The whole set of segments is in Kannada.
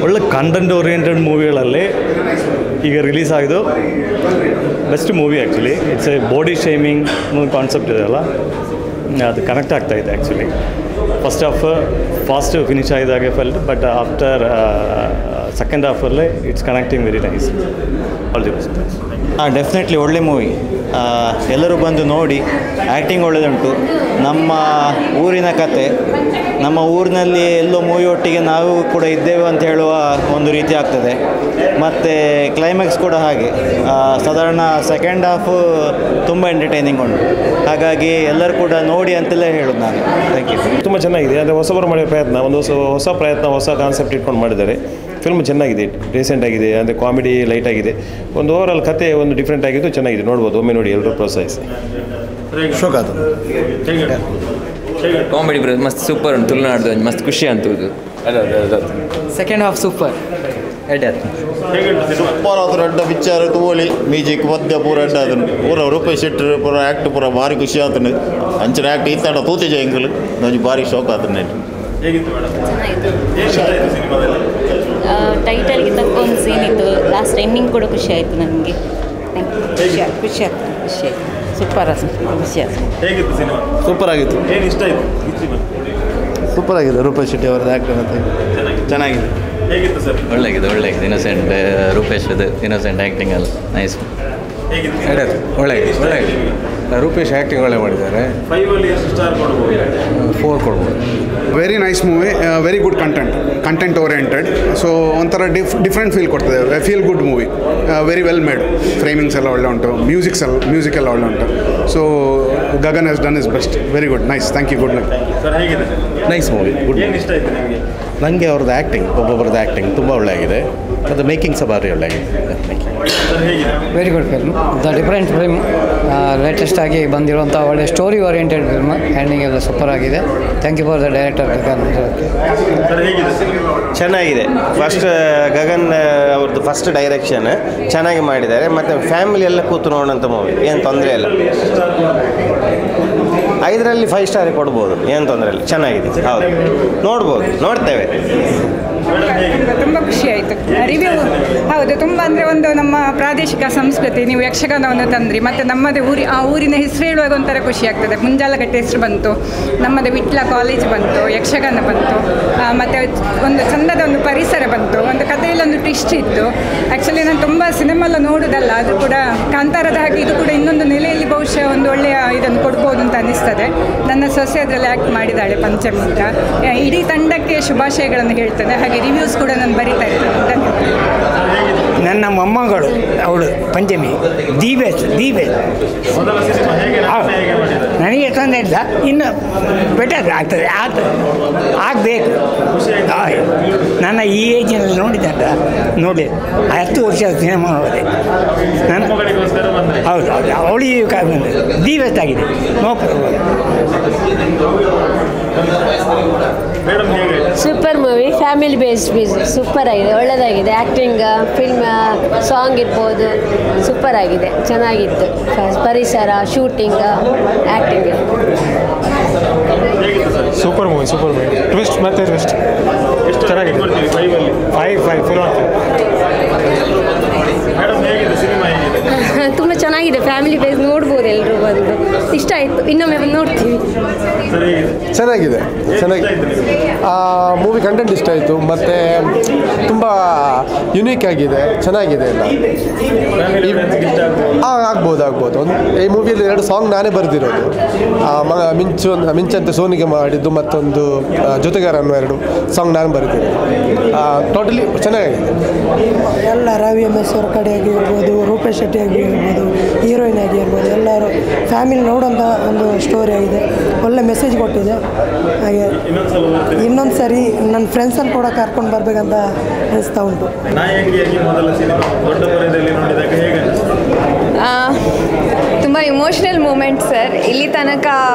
ಒಳ್ಳೆ ಕಂಟೆಂಟ್ ಓರಿಯೆಂಟೆಡ್ ಮೂವಿಗಳಲ್ಲಿ ಈಗ ರಿಲೀಸ್ ಆಗಿದ್ದು best movie actually. It's a body shaming concept ಇದೆಯಲ್ಲ, ಅದು ಕನೆಕ್ಟ್ ಆಗ್ತಾಯಿದೆ actually. First half fast finish ಆಗಿದಾಗೆ ಫೆಲ್ಟ್, ಬಟ್ ಆಫ್ಟರ್ ಸೆಕೆಂಡ್ ಹಾಫಲ್ಲಿ it's connecting very nice. All the best. Definitely ಒಳ್ಳೆ ಮೂವಿ, ಎಲ್ಲರೂ ಬಂದು ನೋಡಿ. ಆ್ಯಕ್ಟಿಂಗ್ ಒಳ್ಳೆಯದುಂಟು. ನಮ್ಮ ಊರಿನ ಕತೆ, ನಮ್ಮ ಊರಿನಲ್ಲಿ ಎಲ್ಲೋ ಮೂವಿ ಒಟ್ಟಿಗೆ ನಾವು ಕೂಡ ಇದ್ದೇವೆ ಅಂತ ಹೇಳುವ ಒಂದು ರೀತಿ ಆಗ್ತದೆ. ಮತ್ತು ಕ್ಲೈಮ್ಯಾಕ್ಸ್ ಕೂಡ ಹಾಗೆ. ಸಾಧಾರಣ ಸೆಕೆಂಡ್ ಹಾಫು ತುಂಬ ಎಂಟರ್ಟೈನಿಂಗ್ ಉಂಟು. ಹಾಗಾಗಿ ಎಲ್ಲರೂ ಕೂಡ ನೋಡಿ ಅಂತೆಲ್ಲ ಹೇಳೋದು ನಾನು. Thank you. ತುಂಬ ಚೆನ್ನಾಗಿದೆ. ಅಂದರೆ ಹೊಸಬರು ಮಾಡೋ ಪ್ರಯತ್ನ, ಒಂದು ಹೊಸ ಪ್ರಯತ್ನ, ಹೊಸ ಕಾನ್ಸೆಪ್ಟ್ ಇಟ್ಕೊಂಡು ಮಾಡಿದ್ದಾರೆ. ಫಿಲ್ಮ್ ಚೆನ್ನಾಗಿದೆ, ಡೀಸೆಂಟ್ ಆಗಿದೆ. ಅಂದರೆ ಕಾಮಿಡಿ ಲೈಟ್ ಆಗಿದೆ. ಒಂದು ಓವರಾಲ್ ಕತೆ ಒಂದು ಡಿಫ್ರೆಂಟ್ ಆಗಿದ್ದು ಚೆನ್ನಾಗಿದೆ. ನೋಡ್ಬೋದು, ಒಮ್ಮೆ ನೋಡಿ, ಎಲ್ಲರೂ ಪ್ರೋತ್ಸಾಹಿಸಿ. ಶೋಕಾತು ಕಾಮಿಡಿ ಬ್ರದರ್ ಮಸ್ತ್ ಸೂಪರ್ ಉಂಟು. ತುಳುನಾಡ್ದು ಮಸ್ತ್ ಖುಷಿ ಅಂತದ್ದು. ಸೆಕೆಂಡ್ ಹಾಫ್ ಸೂಪರ್ ಸೂಪರ್ ಆದ್ರೆ ಅಡ್ಡ ಪಿಕ್ಚರ್ ತೋಳಿ ಮ್ಯೂಸಿಕ್ ಮಧ್ಯ ಪೂರ ಅಡ್ಡ ಅದನ್ನು ಪೂರ ರೂಪೇಶ್ ಶೆಟ್ಟಿ ಪೂರ ಆ್ಯಕ್ಟ್ ಪೂರ ಭಾರಿ ಖುಷಿ ಆತನು. ಅಂಚಿನ ಆ್ಯಕ್ಟ್ ಇತ್ತಾಡ ತೂತಿಜ ಎಂಕಲು ನನಗೆ ಭಾರಿ ಶೋಕ ಆತನ. ಟೈಟಲ್ಗೆ ತಕ್ಕ ಒಂದು ಸೀನ್ ಇತ್ತು, ಲಾಸ್ಟ್ ಎಂಡಿಂಗ್ ಕೂಡ ಖುಷಿ ಆಯಿತು ನನಗೆ. ಖುಷಿ ಆಯ್ತು ಖುಷಿ ಆಯ್ತು. ಸೂಪರ್ ಖುಷಿ ಆಯ್ತು. ಸೂಪರ್ ಆಗಿತ್ತು. ಏನು ಇಷ್ಟ ಆಯಿತು? ಸೂಪರ್ ಆಗಿದೆ. ರೂಪೇಶ್ ಶೆಟ್ಟಿ ಅವರದ್ದು ಆ್ಯಕ್ಟ್ ಮತ್ತು ಚೆನ್ನಾಗಿದೆ. ಹೇಗಿತ್ತು ಸರ್? ಒಳ್ಳೆಗಿದೆ. ಇನ್ನೋಸೆಂಟ್ ರೂಪೇಶ್ದು ಇನ್ನೋಸೆಂಟ್ ಆ್ಯಕ್ಟಿಂಗ್ ಎಲ್ಲ ನೈಸ್. ಒಳ್ಳೆ ರೂಪೇಶ್ ಆ್ಯಕ್ಟಿಂಗ್ ಒಳ್ಳೆ ಮಾಡಿದ್ದಾರೆ. 5ಅಲ್ಲಿ ಎಷ್ಟು ಸ್ಟಾರ್ ಕೊಡ್ಬೋದು? 4 ಕೊಡ್ಬೋದು. Very nice movie, very good content oriented. So ಒಂಥರ ಡಿಫ್ರೆಂಟ್ ಫೀಲ್ ಕೊಡ್ತದೆ. Feel good movie, very well made. Framings ಎಲ್ಲ ಒಳ್ಳೆ ಉಂಟು, ಮ್ಯೂಸಿಕ್ ಎಲ್ಲ ಒಳ್ಳೆ ಉಂಟು. So Gagan has done is best. Very good, nice. Thank you. Good luck sir. ಹೇಗಿದೆ? Nice movie, good. ಏನು ಇಷ್ಟ ಆಯಿತು ನಿಮಗೆ? ನನಗೆ ಅವ್ರದ್ದು ಆ್ಯಕ್ಟಿಂಗ್, ಒಬ್ಬೊಬ್ಬರದ್ದು ಆ್ಯಕ್ಟಿಂಗ್ ತುಂಬ ಒಳ್ಳೆ ಆಗಿದೆ. ಮತ್ತು ಮೇಕಿಂಗ್ ಸಹ ಭಾರಿ ಒಳ್ಳೆ ಆಗಿದೆ. Thank you. ಸರ್ ಹೇಗಿದೆ? Very good film. The different film, latest ಆಗಿ ಬಂದಿರುವಂಥ ಒಳ್ಳೆ ಸ್ಟೋರಿ ಓರಿಯೆಂಟೆಡ್ ಫಿಲ್ಮ್. ಎಂಡಿಂಗ್ ಎಲ್ಲ ಸೂಪರ್ ಆಗಿದೆ. Thank you for the director Gagan. Sir ಹೇಗಿದೆ? ಚೆನ್ನಾಗಿದೆ. ಗಗನ್ ಅವ್ರದ್ದು ಫಸ್ಟ್ ಡೈರೆಕ್ಷನ್ ಚೆನ್ನಾಗಿ ಮಾಡಿದ್ದಾರೆ. ಮತ್ತು ಫ್ಯಾಮಿಲಿ ಎಲ್ಲ ಕೂತು ನೋಡೋಂಥ ಮೂವಿ, ಏನು ತೊಂದರೆ ಇಲ್ಲ. 5ರಲ್ಲಿ 5 ಸ್ಟಾರ್ ಕೊಡ್ಬೋದು, ಏನು ತೊಂದರೆ ಇಲ್ಲ. ಚೆನ್ನಾಗಿದೆ. ಹೌದು, ನೋಡ್ಬೋದು, ನೋಡ್ತೇವೆ. ತುಂಬ ಖುಷಿ ಆಯಿತು. ರಿವ್ಯೂ ಹೌದು, ತುಂಬ ಅಂದರೆ ಒಂದು ನಮ್ಮ ಪ್ರಾದೇಶಿಕ ಸಂಸ್ಕೃತಿ, ನೀವು ಯಕ್ಷಗಾನವನ್ನು ತಂದ್ರಿ, ಮತ್ತು ನಮ್ಮದೇ ಆ ಊರಿನ ಹೆಸರು ಹೇಳುವಾಗ ಒಂಥರ ಖುಷಿ ಆಗ್ತದೆ. ಮುಂಜಾಲಗಟ್ಟೆ ಹೆಸರು ಬಂತು, ನಮ್ಮದೇ ವಿಟ್ಲ ಕಾಲೇಜ್ ಬಂತು, ಯಕ್ಷಗಾನ ಬಂತು, ಮತ್ತು ಒಂದು ಚಂದದ ಒಂದು ಪರಿಸರ ಬಂತು, ಒಂದು ಕಥೆಯಲ್ಲಿ ಒಂದು ಟ್ವಿಸ್ಟ್ ಇತ್ತು. ಆ್ಯಕ್ಚುಲಿ ನಾನು ತುಂಬ ಸಿನಿಮಾ ಎಲ್ಲ ನೋಡೋದಲ್ಲ, ಅದು ಕೂಡ ಕಾಂತಾರದ ಹಾಗೆ ಇದು ಕೂಡ ಇನ್ನೊಂದು ನೆಲೆಯಲ್ಲಿ ಬಹುಶಃ ಒಂದು ಒಳ್ಳೆಯ ಇದನ್ನು ಕೊಡ್ಬೋದು ಅಂತ ಅನ್ನಿಸ್ತದೆ. ನನ್ನ ಸೊಸೆ ಅದರಲ್ಲಿ ಆ್ಯಕ್ಟ್ ಮಾಡಿದ್ದಾಳೆ, ಪಂಚಮಿ ಅಂತ. ಇಡೀ ತಂಡಕ್ಕೆ ಶುಭಾಶಯಗಳನ್ನು ಹೇಳ್ತೇನೆ. ಹಾಗೆ ರಿವ್ಯೂಸ್ ಕೂಡ ನಾನು ಬರಿತಾ ಇರ್ತೇನೆ. ನನ್ನ ಮೊಮ್ಮಗಳು ಅವಳು ಪಂಚಮಿ, ದಿ ಬೆಸ್ಟ್. ನನಗೆ ತೊಂದರೆ ಇಲ್ಲ, ಇನ್ನು ಬೆಟರ್ ಆಗ್ತದೆ, ಆಗಬೇಕು. ನನ್ನ ಈ ಏಜಿನಲ್ಲಿ ನೋಡಿದ್ದ ನೋಡಿ 10 ವರ್ಷ ಸಿನಿಮಾ ನೋಡಿದೆ ನಾನು. ಹೌದು, ಅವಳಿಗೆ ದಿ ಬೆಸ್ಟ್ ಆಗಿದೆ. No problem. Super movie, family based business. Super ಆಗಿದೆ, ಒಳ್ಳೆಯದಾಗಿದೆ. ಆ್ಯಕ್ಟಿಂಗ್, ಫಿಲ್ಮ್, ಸಾಂಗ್ ಇರ್ಬೋದು, ಸೂಪರ್ ಆಗಿದೆ, ಚೆನ್ನಾಗಿತ್ತು. ಪರಿಸರ, shooting, acting. Super movie. Twist ಮತ್ತೆ ಟ್ವಿಸ್ಟ್ ಚೆನ್ನಾಗಿದೆ. 5 ಫುಲ್ ತುಂಬ ಚೆನ್ನಾಗಿದೆ. ಫ್ಯಾಮಿಲಿ ಬೇಸ್ ನೋಡ್ಬೋದು, ಎಲ್ಲರೂ ಬಂದು. ಇಷ್ಟ ಆಯಿತು, ಇನ್ನೊಮ್ಮೆ ಬಂದು ನೋಡ್ತೀವಿ. ಚೆನ್ನಾಗಿದೆ. ಮೂವಿ ಕಂಟೆಂಟ್ ಇಷ್ಟ ಆಯಿತು. ಮತ್ತು ತುಂಬ ಯುನೀಕ್ ಆಗಿದೆ, ಚೆನ್ನಾಗಿದೆ ಎಲ್ಲ. ಆಗ್ಬೋದು. ಈ ಮೂವಿಯಲ್ಲಿ 2 ಸಾಂಗ್ ನಾನೇ ಬರೆದಿರೋದು. ಮಿಂಚಂತೆ ಸೋನಿಗೆ ಮಾಡಿದ್ದು, ಮತ್ತೊಂದು ಜೊತೆಗಾರ ಅನ್ನೋ 2 ಸಾಂಗ್ ನಾನು ಬರೆದಿರೋದು. ಟೋಟಲಿ ಚೆನ್ನಾಗಿದೆ. ಎಲ್ಲ ರವಿ ಎಮ್ ಎಸ್ ಅವ್ರ ಕಡೆ ಆಗಿರ್ಬೋದು, ರೂಪೇಶ್ ಶೆಟ್ಟಿ ಆಗಿರ್ಬೋದು, ಹೀರೋಯಿನ್ ಆಗಿರ್ಬೋದು, ಎಲ್ಲರೂ ಫ್ಯಾಮಿಲಿ ನೋಡೋಂಥ ಒಂದು ಸ್ಟೋರಿ ಆಗಿದೆ. ಒಳ್ಳೆ ಮೆಸೇಜ್ ಕೊಟ್ಟಿದೆ. ಹಾಗೆ ಇನ್ನೊಂದು ಸರಿ ನನ್ನ ಫ್ರೆಂಡ್ಸನ್ನು ಕೂಡ ಕರ್ಕೊಂಡು ಬರಬೇಕಂತ ಅನಿಸ್ತಾ ಉಂಟು. ತುಂಬ ಇಮೋಷ್ನಲ್ ಮೂಮೆಂಟ್ ಸರ್. ಇಲ್ಲಿ ತನಕ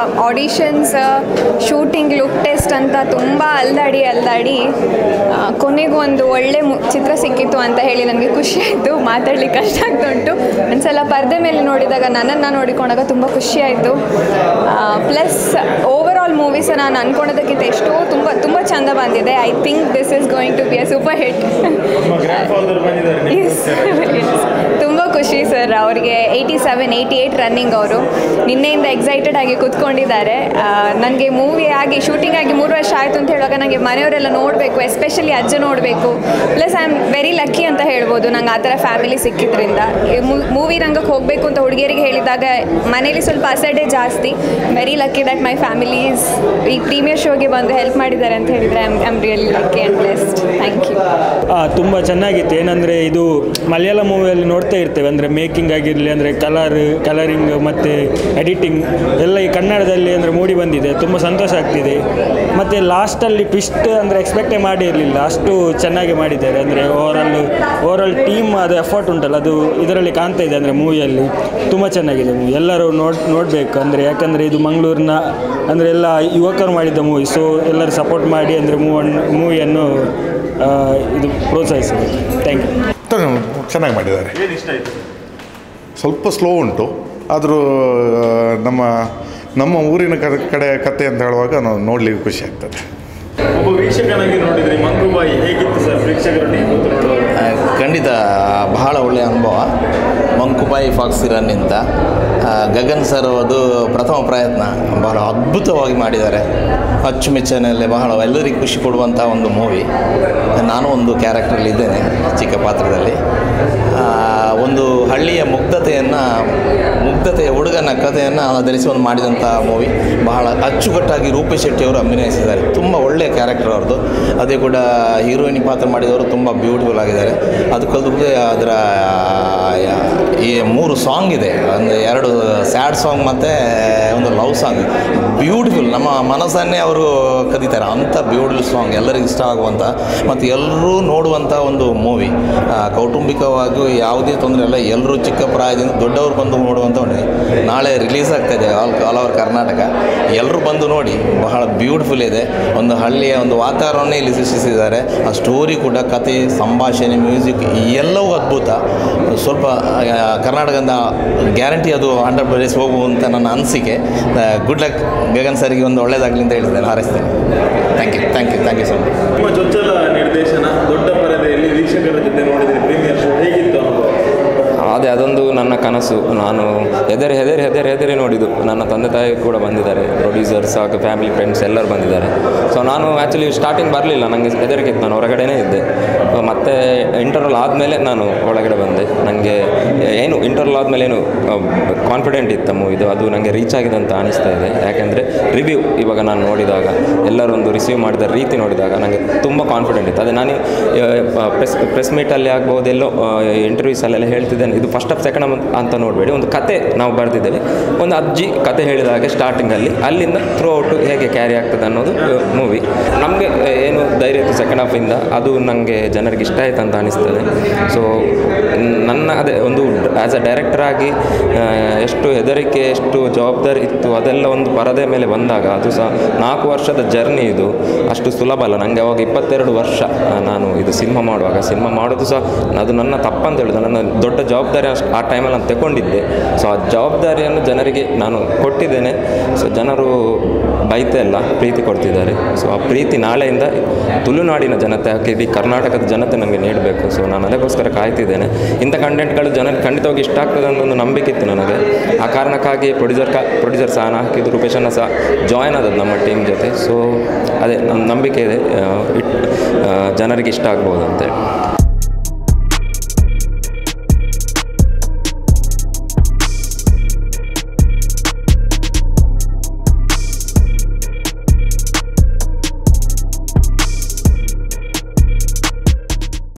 ಆಡಿಷನ್ಸ್, ಶೂಟಿಂಗ್, ಲುಕ್ ಟೆಸ್ಟ್ ಅಂತ ತುಂಬ ಅಲ್ದಾಡಿ ಕೊನೆಗೂ ಒಂದು ಒಳ್ಳೆ ಚಿತ್ರ ಸಿಕ್ಕಿತ್ತು ಅಂತ ಹೇಳಿ ನನಗೆ ಖುಷಿ ಆಯಿತು. ಮಾತಾಡಲಿಕ್ಕೆ ಕಷ್ಟ ಆಗ್ತಾ ಉಂಟು. ಒಂದ್ಸಲ ಪರದೆ ಮೇಲೆ ನೋಡಿದಾಗ, ನನ್ನನ್ನು ನೋಡಿಕೊಂಡಾಗ ತುಂಬ ಖುಷಿ ಆಯಿತು. ಪ್ಲಸ್ ಓವರ್ ಆಲ್ ಮೂವೀಸ್ ನಾನು ಅಂದ್ಕೊಂಡೋದಕ್ಕಿಂತ ಎಷ್ಟೋ ತುಂಬ ಚೆಂದ ಬಂದಿದೆ. I think this is going to be a super hit. ತುಂಬ ಖುಷಿ ಸರ್. ಅವ್ರಿಗೆ 87, 88 ರನ್ನಿಂಗ್. ಅವರು ನಿನ್ನೆಯಿಂದ ಎಕ್ಸೈಟೆಡ್ ಆಗಿ ಕೂತ್ಕೊಂಡಿದ್ದಾರೆ. ನನಗೆ ಮೂವಿ ಆಗಿ ಶೂಟಿಂಗ್ ಆಗಿ 3 ವರ್ಷ ಆಯಿತು ಅಂತ ಹೇಳುವಾಗ ನನಗೆ ಮನೆಯವರೆಲ್ಲ ನೋಡಬೇಕು, ಎಸ್ಪೆಷಲಿ ಅಜ್ಜ ನೋಡಬೇಕು. Plus I am very lucky ಅಂತ ಹೇಳ್ಬೋದು, ನಂಗೆ ಆ ಥರ ಫ್ಯಾಮಿಲಿ ಸಿಕ್ಕಿದ್ರಿಂದ. ಮೂವಿ ರಂಗಕ್ಕೆ ಹೋಗಬೇಕು ಅಂತ ಹುಡುಗಿಯರಿಗೆ ಹೇಳಿದಾಗ ಮನೇಲಿ ಸ್ವಲ್ಪ ಅಸಡ್ಡೆ ಜಾಸ್ತಿ. Very lucky that my families ಈ ಪ್ರೀಮಿಯರ್ ಶೋಗೆ ಬಂದು ಹೆಲ್ಪ್ ಮಾಡಿದ್ದಾರೆ ಅಂತ ಹೇಳಿದರೆ I am really lucky and blessed. Thank you. ತುಂಬ ಚೆನ್ನಾಗಿತ್ತು. ಏನಂದರೆ ಇದು ಮಲಯಾಳ ಮೂವಿಯಲ್ಲಿ ನೋಡ್ತಾ ಇರ್ತೇವೆ, ಅಂದರೆ ಮೇಕಿಂಗ್ ಆಗಿರಲಿ, ಅಂದರೆ ಕಲರಿಂಗ್ ಮತ್ತು ಎಡಿಟಿಂಗ್ ಎಲ್ಲ ಈ ಕನ್ನಡದಲ್ಲಿ ಅಂದರೆ ಮೂಡಿ ಬಂದಿದೆ. ತುಂಬ ಸಂತೋಷ ಆಗ್ತಿದೆ. ಮತ್ತು ಲಾಸ್ಟಲ್ಲಿ ಟ್ವಿಸ್ಟ್ ಅಂದರೆ ಎಕ್ಸ್ಪೆಕ್ಟೇ ಮಾಡಿರಲಿಲ್ಲ, ಅಷ್ಟು ಚೆನ್ನಾಗಿ ಮಾಡಿದ್ದಾರೆ. ಅಂದರೆ ಓವರಾಲ್ ಟೀಮ್ ಅದು ಎಫರ್ಟ್ ಉಂಟಲ್ಲ, ಅದು ಇದರಲ್ಲಿ ಕಾಣ್ತಾ ಇದೆ. ಅಂದರೆ ಮೂವಿಯಲ್ಲಿ ತುಂಬ ಚೆನ್ನಾಗಿದೆ ಮೂವಿ. ಎಲ್ಲರೂ ನೋಡಬೇಕು. ಅಂದರೆ ಯಾಕಂದರೆ ಇದು ಮಂಗಳೂರಿನ ಅಂದರೆ ಎಲ್ಲ ಯುವಕರು ಮಾಡಿದ್ದ ಮೂವಿ. ಸೊ ಎಲ್ಲರೂ ಸಪೋರ್ಟ್ ಮಾಡಿ ಅಂದರೆ ಮೂವಿಯನ್ನು ಇದು ಪ್ರೋತ್ಸಾಹಿಸಬೇಕು. Thank you. ಚೆನ್ನಾಗಿ ಮಾಡಿದ್ದಾರೆ. ಸ್ವಲ್ಪ ಸ್ಲೋ ಉಂಟು, ಆದರೂ ನಮ್ಮ ಊರಿನ ಕಡೆ ಕತೆ ಅಂತ ಹೇಳುವಾಗ ನಾವು ನೋಡಲಿಕ್ಕೆ ಖುಷಿ ಆಗ್ತದೆ. ಒಬ್ಬ ವೀಕ್ಷಕನಾಗಿ ನೋಡಿದ್ರಿ ಮಂಕು ಬಾಯಿ ಹೇಗಿತ್ತು ಸರ್ ಪ್ರೇಕ್ಷಕರೊಟ್ಟಿಗೆ ಕೂತು ನೋಡುವಾಗ? ಖಂಡಿತ ಬಹಳ ಒಳ್ಳೆಯ ಅನುಭವ. ಮಂಕು ಬಾಯಿ ಫಾಕ್ಸಿ ರನ್ ಅಂತ ಗಗನ್ ಸರ್ ಅದು ಪ್ರಥಮ ಪ್ರಯತ್ನ ಬಹಳ ಅದ್ಭುತವಾಗಿ ಮಾಡಿದ್ದಾರೆ. ಅಚ್ಚುಮೆಚ್ಚನಲ್ಲಿ ಬಹಳ ಎಲ್ಲರಿಗೂ ಖುಷಿ ಕೊಡುವಂಥ ಒಂದು ಮೂವಿ. ನಾನು ಒಂದು ಕ್ಯಾರೆಕ್ಟ್ರಲ್ಲಿ ಇದ್ದೇನೆ, ಚಿಕ್ಕ ಪಾತ್ರದಲ್ಲಿ. ಒಂದು ಹಳ್ಳಿಯ ಮುಗ್ಧತೆಯ ಹುಡುಗನ ಕಥೆಯನ್ನು ಆಧರಿಸಿ ಒಂದು ಮಾಡಿದಂಥ ಮೂವಿ. ಬಹಳ ಅಚ್ಚುಕಟ್ಟಾಗಿ ರೂಪೇಶ್ ಶೆಟ್ಟಿ ಅವರು ಅಭಿನಯಿಸಿದ್ದಾರೆ. ತುಂಬ ಒಳ್ಳೆಯ ಕ್ಯಾರೆಕ್ಟರ್ ಅವ್ರದ್ದು. ಅದೇ ಕೂಡ ಹೀರೋಯಿನ್ ಪಾತ್ರ ಮಾಡಿದವರು ತುಂಬ ಬ್ಯೂಟಿಫುಲ್ ಆಗಿದ್ದಾರೆ. ಅದು ಕಲ್ತು ಅದರ ಈ 3 ಸಾಂಗ್ ಇದೆ, ಅಂದರೆ 2 ಸ್ಯಾಡ್ ಸಾಂಗ್ ಮತ್ತು ಒಂದು ಲವ್ ಸಾಂಗ್. ಬ್ಯೂಟಿಫುಲ್, ನಮ್ಮ ಮನಸ್ಸನ್ನೇ ಅವರು ಕದೀತಾರೆ ಅಂಥ ಬ್ಯೂಟಿಫುಲ್ ಸಾಂಗ್, ಎಲ್ಲರಿಗೂ ಇಷ್ಟ ಆಗುವಂಥ ಮತ್ತು ಎಲ್ಲರೂ ನೋಡುವಂಥ ಒಂದು ಮೂವಿ. ಕೌಟುಂಬಿಕವಾಗಿ ಯಾವುದೇ ತೊಂದರೆ ಇಲ್ಲ, ಎಲ್ಲರೂ ಚಿಕ್ಕ ಪ್ರಾಯದಿಂದ ದೊಡ್ಡವರು ಬಂದು ನೋಡುವಂಥ ಒಂದು ನಾಳೆ ರಿಲೀಸ್ ಆಗ್ತಾಯಿದೆ ಆಲ್ ಓವರ್ ಕರ್ನಾಟಕ. ಎಲ್ಲರೂ ಬಂದು ನೋಡಿ, ಬಹಳ ಬ್ಯೂಟಿಫುಲ್ ಇದೆ. ಒಂದು ಹಳ್ಳಿಯ ಒಂದು ವಾತಾವರಣನೇ ಇಲ್ಲಿ ಸೃಷ್ಟಿಸಿದ್ದಾರೆ. ಆ ಸ್ಟೋರಿ ಕೂಡ, ಕತೆ, ಸಂಭಾಷಣೆ, ಮ್ಯೂಸಿಕ್ ಎಲ್ಲವೂ ಅದ್ಭುತ. ಸ್ವಲ್ಪ ಕರ್ನಾಟಕದಿಂದ ಗ್ಯಾರಂಟಿ ಅದು 100% ಹೋಗುವಂಥ ನನ್ನ ಅನಿಸಿಕೆ. ಗುಡ್ ಲಕ್ ಗಗನ್ ಸರಿಗೆ, ಒಂದು ಒಳ್ಳೆಯದಾಗಲಿ ಅಂತ ಹೇಳಿದ್ದೇನೆ, ಹಾರೈಸ್ತೇನೆ. Thank you sir. ನಿಮ್ಮ ಚೊಚ್ಚಲ ನಿರ್ದೇಶನ ದೊಡ್ಡ ಪರದೆಯಲ್ಲಿ ವೀಕ್ಷಕರ ಜೊತೆ ನೋಡಿದರೆ ಪ್ರೀಮಿಯರ್ ಶೋ ಹೇಗಿತ್ತು ಅನುಭವ? ಅದೊಂದು ನನ್ನ ಕನಸು. ನಾನು ಹೆದರಿ ನೋಡಿದ್ದು. ನನ್ನ ತಂದೆ ತಾಯಿ ಕೂಡ ಬಂದಿದ್ದಾರೆ, ಪ್ರೊಡ್ಯೂಸರ್ಸ್ ಹಾಗೂ ಫ್ಯಾಮಿಲಿ ಫ್ರೆಂಡ್ಸ್ ಎಲ್ಲರೂ ಬಂದಿದ್ದಾರೆ. ಸೊ ನಾನು ಆ್ಯಕ್ಚುಲಿ ಸ್ಟಾರ್ಟಿಂಗ್ ಬರಲಿಲ್ಲ, ನನಗೆ ಹೆದರಿಕೆ ಇತ್ತು, ನಾನು ಹೊರಗಡೆನೇ ಇದ್ದೆ. ಮತ್ತು ಇಂಟರ್ವಲ್ ಆದಮೇಲೆ ನಾನು ಒಳಗಡೆ ಬಂದೆ. ನನಗೆ ಇಂಟರ್ವಲ್ ಆದಮೇಲೆ ಕಾನ್ಫಿಡೆಂಟ್ ಇತ್ತು ಮೂವಿದು, ಅದು ನನಗೆ ರೀಚ್ ಆಗಿದೆ ಅಂತ ಅನಿಸ್ತಾ ಇದೆ. ಯಾಕೆಂದರೆ ರಿವ್ಯೂ ಇವಾಗ ನಾನು ನೋಡಿದಾಗ, ಎಲ್ಲರೊಂದು ರಿಸೀವ್ ಮಾಡಿದ ರೀತಿ ನೋಡಿದಾಗ ನನಗೆ ತುಂಬ ಕಾನ್ಫಿಡೆಂಟ್ ಇತ್ತು. ಅದೇ ನಾನು ಪ್ರೆಸ್ ಮೀಟಲ್ಲಿ ಆಗ್ಬೋದು, ಎಲ್ಲೋ ಇಂಟರ್ವ್ಯೂಸಲ್ಲೆಲ್ಲ ಹೇಳ್ತಿದ್ದೇನೆ, ಇದು ಫಸ್ಟ್ ಆಫ್ ಸೆಕೆಂಡ್ ಅಂತ ನೋಡಬೇಡಿ, ಒಂದು ಕತೆ ನಾವು ಬರೆದಿದ್ದೇವೆ. ಒಂದು ಅಜ್ಜಿ ಕತೆ ಹೇಳಿದ ಹಾಗೆ ಸ್ಟಾರ್ಟಿಂಗಲ್ಲಿ, ಅಲ್ಲಿಂದ ಥ್ರೂ ಔಟು ಹೇಗೆ ಕ್ಯಾರಿ ಆಗ್ತದೆ ಅನ್ನೋದು ಮೂವಿ. ನಮಗೆ ಏನು ಧೈರ್ಯ ಇತ್ತು ಸೆಕೆಂಡ್ ಹಾಫಿಂದ, ಅದು ನನಗೆ ಜನರಿಗೆ ಇಷ್ಟ ಆಯ್ತು ಅಂತ ಅನಿಸ್ತದೆ. ಸೊ ಅದೇ ಒಂದು ಆ್ಯಸ್ ಅ ಡೈರೆಕ್ಟರ್ ಆಗಿ ಎಷ್ಟು ಹೆದರಿಕೆ, ಎಷ್ಟು ಜವಾಬ್ದಾರಿ ಇತ್ತು, ಅದೆಲ್ಲ ಒಂದು ಪರದೆ ಮೇಲೆ ಬಂದಾಗ, ಅದು ಸಹ 4 ವರ್ಷದ ಜರ್ನಿ. ಇದು ಅಷ್ಟು ಸುಲಭ ಅಲ್ಲ. ನನಗೆ ಅವಾಗ 22 ವರ್ಷ ನಾನು ಇದು ಸಿನಿಮಾ ಮಾಡೋದು ಸಹ ಅದು ನನ್ನ ತಪ್ಪಂತ ಹೇಳಿದೆ. ನನ್ನ ದೊಡ್ಡ ಜವಾಬ್ದಾರಿ ಆ ಟೈಮಲ್ಲಿ ನಾನು ತಗೊಂಡಿದ್ದೆ. ಸೊ ಆ ಜವಾಬ್ದಾರಿಯನ್ನು ಜನರಿಗೆ ನಾನು ಕೊಟ್ಟಿದ್ದೇನೆ. ಸೊ ಜನರು ಬೈತಾ ಇಲ್ಲ, ಪ್ರೀತಿ ಕೊಡ್ತಿದ್ದಾರೆ. ಸೊ ಆ ಪ್ರೀತಿ ನಾಳೆಯಿಂದ ತುಳುನಾಡಿನ ಜನತೆ, ಇಡೀ ಕರ್ನಾಟಕದ ಜನತೆ ನನಗೆ ನೀಡಬೇಕು. ಸೊ ನಾನು ಅದಕ್ಕೋಸ್ಕರ ಕಾಯ್ತಿದ್ದೇನೆ. ಇಂಥ ಕಂಟೆಂಟ್ಗಳು ಜನರಿಗೆ ಖಂಡಿತವಾಗಿ ಇಷ್ಟ ಆಗ್ತದೆ ಅನ್ನೋ ಒಂದು ನಂಬಿಕೆ ಇತ್ತು ನನಗೆ. ಆ ಕಾರಣಕ್ಕಾಗಿ ಪ್ರೊಡ್ಯೂಸರ್ ಸಹ ಹಾಕಿದ್ದು, ರೂಪೇಶನ್ನ ಸಹ ಜಾಯ್ನ್ ಆದದ್ದು ನಮ್ಮ ಟೀಮ್ ಜೊತೆ. ಸೊ ಅದೇ ನನ್ನ ನಂಬಿಕೆ ಇದೆ, ಜನರಿಗೆ ಇಷ್ಟ ಆಗ್ಬೋದು ಅಂತೇಳಿ.